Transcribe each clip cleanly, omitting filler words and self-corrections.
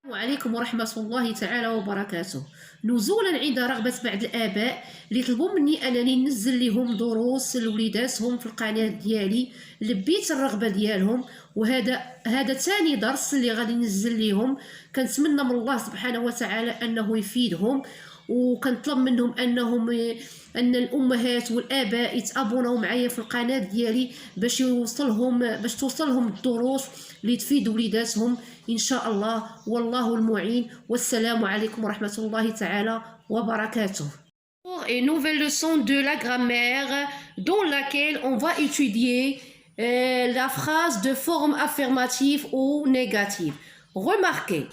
وعليكم ورحمة الله تعالى وبركاته. نزولا عند رغبة بعض الآباء اللي طلبوا مني أنني ننزل لهم دروس لوليداتهم في القناة ديالي، لبيت الرغبة ديالهم، وهذا ثاني درس اللي غادي ننزل لهم. كنتمنى من الله سبحانه وتعالى أنه يفيدهم، وكنطلب منهم ان الامهات والاباء يتابوناو معايا في القناه ديالي باش توصلهم الدروس اللي تفيد وليداتهم ان شاء الله. والله المعين، والسلام عليكم ورحمه الله تعالى وبركاته. Une nouvelle leçon de la grammaire dans laquelle on va étudier la phrase de forme affirmative ou négative. Remarquez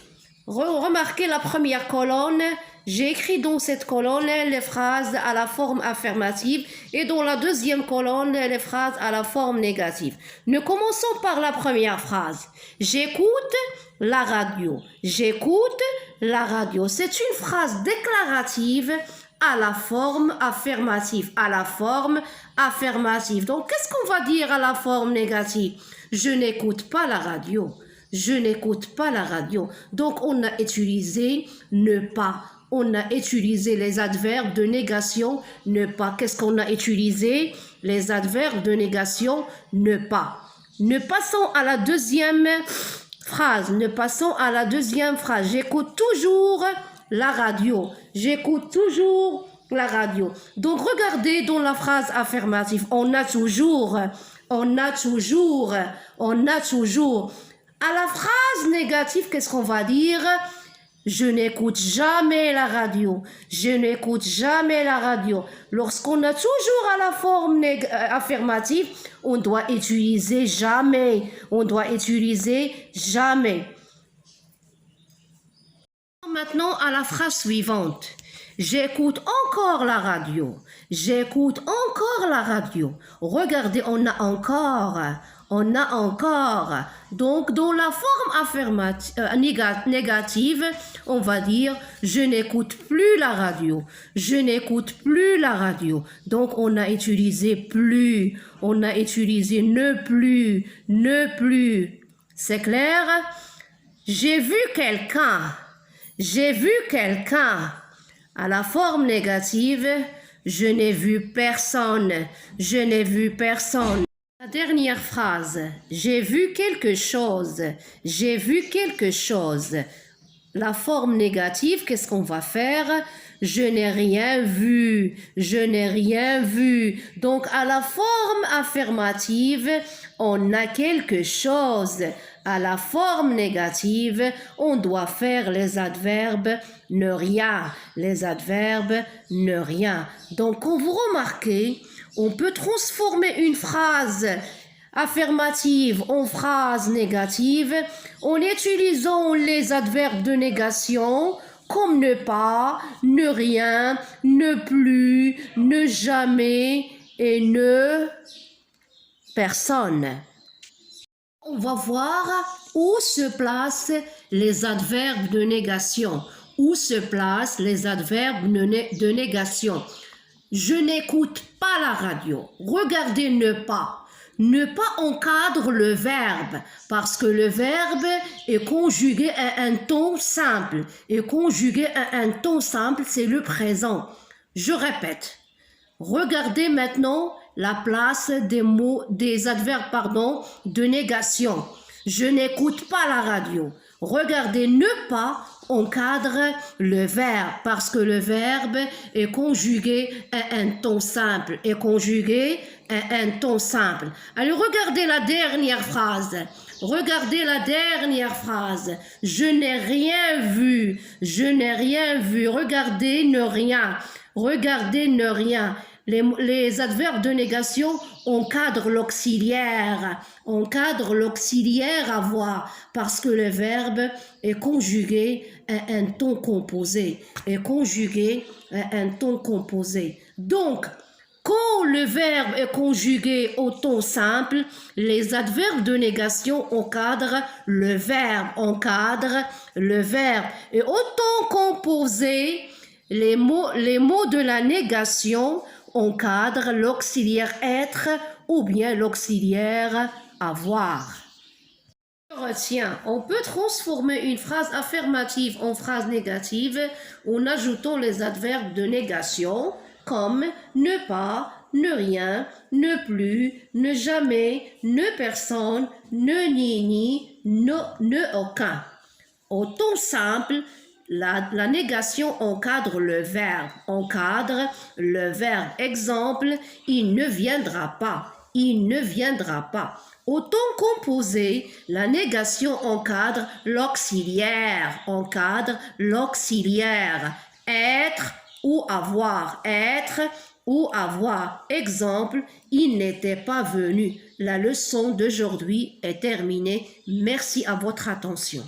la première colonne. J'ai écrit dans cette colonne les phrases à la forme affirmative et dans la deuxième colonne les phrases à la forme négative. Nous commençons par la première phrase. J'écoute la radio. J'écoute la radio. C'est une phrase déclarative à la forme affirmative. À la forme affirmative. Donc, qu'est-ce qu'on va dire à la forme négative? Je n'écoute pas la radio. Je n'écoute pas la radio. Donc, on a utilisé ne pas. On a utilisé les adverbes de négation, ne pas. Qu'est-ce qu'on a utilisé? Les adverbes de négation, ne pas. Ne passons à la deuxième phrase. Ne passons à la deuxième phrase. J'écoute toujours la radio. J'écoute toujours la radio. Donc, regardez dans la phrase affirmative. On a toujours. À la phrase négative, qu'est-ce qu'on va dire? Je n'écoute jamais la radio. Je n'écoute jamais la radio. Lorsqu'on a toujours à la forme affirmative, on doit utiliser jamais. On doit utiliser jamais. Maintenant à la phrase suivante. J'écoute encore la radio. J'écoute encore la radio. Regardez, on a encore. On a encore. Donc, dans la forme affirmative, négative, on va dire je n'écoute plus la radio. Je n'écoute plus la radio. Donc, on a utilisé plus. On a utilisé ne plus. Ne plus. C'est clair? J'ai vu quelqu'un. J'ai vu quelqu'un. À la forme négative, je n'ai vu personne. Je n'ai vu personne. La dernière phrase, j'ai vu quelque chose. J'ai vu quelque chose. La forme négative, qu'est-ce qu'on va faire? Je n'ai rien vu. Je n'ai rien vu. Donc, à la forme affirmative, on a quelque chose. À la forme négative, on doit faire les adverbes ne rien. Les adverbes ne rien. Donc, quand vous remarquez, on peut transformer une phrase affirmative en phrase négative en utilisant les adverbes de négation comme ne pas, ne rien, ne plus, ne jamais et ne personne. On va voir où se placent les adverbes de négation. Où se placent les adverbes de négation. Je n'écoute pas la radio. Regardez ne pas. Ne pas encadre le verbe parce que le verbe est conjugué à un ton simple. Et conjugué à un ton simple, c'est le présent. Je répète. Regardez maintenant la place des adverbes de négation. Je n'écoute pas la radio. Regardez ne pas encadre le verbe parce que le verbe est conjugué à un ton simple. Est conjugué à un ton simple. Alors regardez la dernière phrase. Regardez la dernière phrase. Je n'ai rien vu. Je n'ai rien vu. Regardez ne rien. Regardez ne rien. Les adverbes de négation encadrent l'auxiliaire. Encadrent l'auxiliaire avoir parce que le verbe est conjugué à un ton composé. Est conjugué à un ton composé. Donc, quand le verbe est conjugué au ton simple, les adverbes de négation encadrent le verbe. Encadrent le verbe. Et au ton composé, les mots de la négation encadrent l'auxiliaire être ou bien l'auxiliaire avoir. Tiens, on peut transformer une phrase affirmative en phrase négative en ajoutant les adverbes de négation comme ne pas, ne rien, ne plus, ne jamais, ne personne, ne ni, ne aucun. Au temps simple, la négation encadre le verbe. Encadre le verbe. Exemple, il ne viendra pas. Il ne viendra pas. Au temps composé, la négation encadre l'auxiliaire. Encadre l'auxiliaire. Être ou avoir. Être ou avoir. Exemple, il n'était pas venu. La leçon d'aujourd'hui est terminée. Merci à votre attention.